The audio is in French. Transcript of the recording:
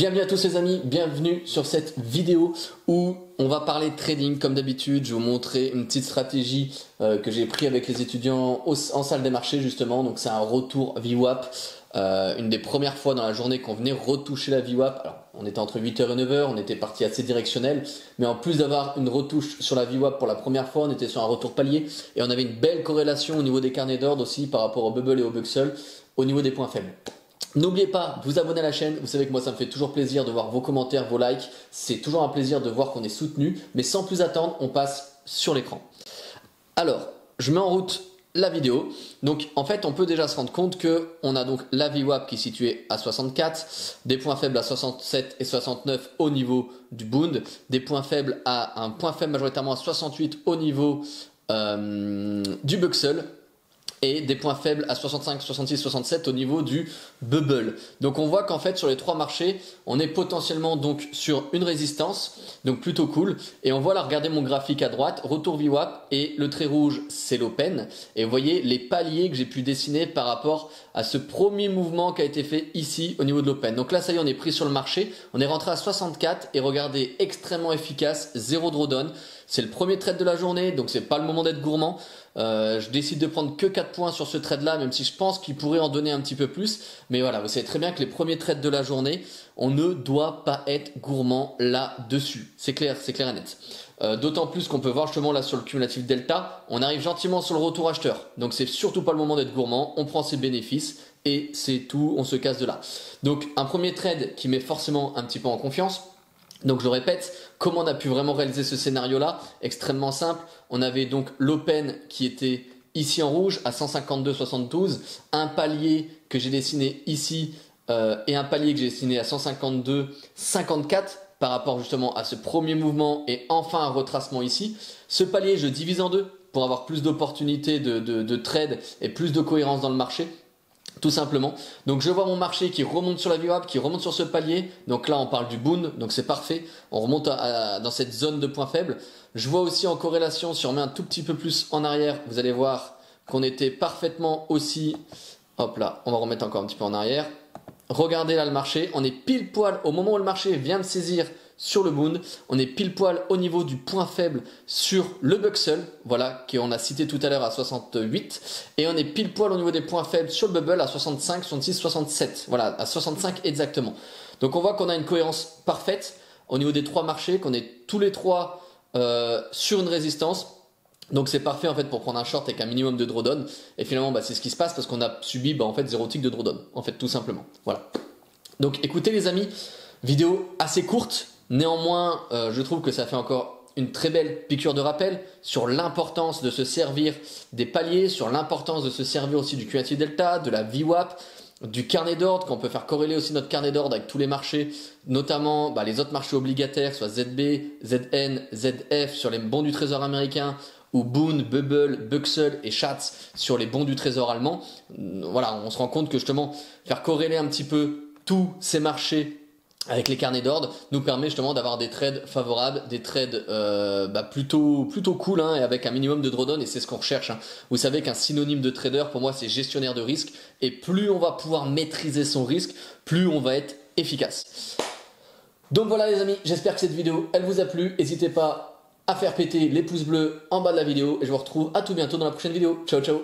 Bienvenue à tous les amis, bienvenue sur cette vidéo où on va parler trading comme d'habitude. Je vais vous montrer une petite stratégie que j'ai pris avec les étudiants en salle des marchés justement. Donc c'est un retour VWAP, une des premières fois dans la journée qu'on venait retoucher la VWAP. Alors on était entre 8h et 9h, on était parti assez directionnel, mais en plus d'avoir une retouche sur la VWAP pour la première fois, on était sur un retour palier et on avait une belle corrélation au niveau des carnets d'ordre aussi par rapport au bubble et au buxel au niveau des points faibles. N'oubliez pas de vous abonner à la chaîne, vous savez que moi ça me fait toujours plaisir de voir vos commentaires, vos likes, c'est toujours un plaisir de voir qu'on est soutenu, mais sans plus attendre, on passe sur l'écran. Alors, je mets en route la vidéo, donc en fait on peut déjà se rendre compte que on a donc la VWAP qui est située à 64, des points faibles à 67 et 69 au niveau du Bund, des points faibles à un point faible majoritairement à 68 au niveau du Buxel, et des points faibles à 65, 66, 67 au niveau du bubble. Donc on voit qu'en fait sur les trois marchés, on est potentiellement donc sur une résistance, donc plutôt cool. Et on voit là, regardez mon graphique à droite, retour VWAP et le trait rouge c'est l'open. Et vous voyez les paliers que j'ai pu dessiner par rapport à ce premier mouvement qui a été fait ici au niveau de l'open. Donc là ça y est, on est pris sur le marché, on est rentré à 64 et regardez, extrêmement efficace, zéro drawdown. C'est le premier trade de la journée, donc c'est pas le moment d'être gourmand. Je décide de prendre que 4 points sur ce trade là, même si je pense qu'il pourrait en donner un petit peu plus. Mais voilà, vous savez très bien que les premiers trades de la journée, on ne doit pas être gourmand là-dessus. C'est clair et net. D'autant plus qu'on peut voir justement là sur le cumulatif delta, on arrive gentiment sur le retour acheteur. Donc c'est surtout pas le moment d'être gourmand, on prend ses bénéfices et c'est tout, on se casse de là. Donc un premier trade qui met forcément un petit peu en confiance. Donc je répète, comment on a pu vraiment réaliser ce scénario là? Extrêmement simple, on avait donc l'open qui était ici en rouge à 152,72, un palier que j'ai dessiné ici et un palier que j'ai dessiné à 152,54 par rapport justement à ce premier mouvement et enfin un retracement ici. Ce palier je divise en deux pour avoir plus d'opportunités de trade et plus de cohérence dans le marché. Tout simplement. Donc je vois mon marché qui remonte sur la VWAP, qui remonte sur ce palier. Donc là on parle du Bund, donc c'est parfait. On remonte dans cette zone de points faibles. Je vois aussi en corrélation, si on met un tout petit peu plus en arrière, vous allez voir qu'on était parfaitement aussi... Hop là, on va remettre encore un petit peu en arrière. Regardez là le marché, on est pile poil au moment où le marché vient de saisir sur le Bund, on est pile poil au niveau du point faible sur le Buxel, voilà, qu'on a cité tout à l'heure à 68, et on est pile poil au niveau des points faibles sur le Bubble à 65, 66, 67, voilà, à 65 exactement. Donc on voit qu'on a une cohérence parfaite au niveau des trois marchés, qu'on est tous les trois sur une résistance. Donc c'est parfait en fait pour prendre un short avec un minimum de drawdown, et finalement c'est ce qui se passe parce qu'on a subi en fait 0 tick de drawdown, en fait tout simplement. Voilà. Donc écoutez les amis, vidéo assez courte. Néanmoins, je trouve que ça fait encore une très belle piqûre de rappel sur l'importance de se servir des paliers, sur l'importance de se servir aussi du cumulatif delta, de la VWAP, du carnet d'ordre, qu'on peut faire corréler aussi notre carnet d'ordre avec tous les marchés, notamment les autres marchés obligataires, soit ZB, ZN, ZF sur les bons du trésor américain, ou Bund, Bubble, Buxel et Schatz sur les bons du trésor allemand. Voilà, on se rend compte que justement faire corréler un petit peu tous ces marchés avec les carnets d'ordre nous permet justement d'avoir des trades favorables, des trades plutôt cool et avec un minimum de drawdown, et c'est ce qu'on recherche. Vous savez qu'un synonyme de trader pour moi c'est gestionnaire de risque, et plus on va pouvoir maîtriser son risque, plus on va être efficace. Donc voilà les amis, j'espère que cette vidéo elle vous a plu. N'hésitez pas à faire péter les pouces bleus en bas de la vidéo et je vous retrouve à tout bientôt dans la prochaine vidéo. Ciao ciao.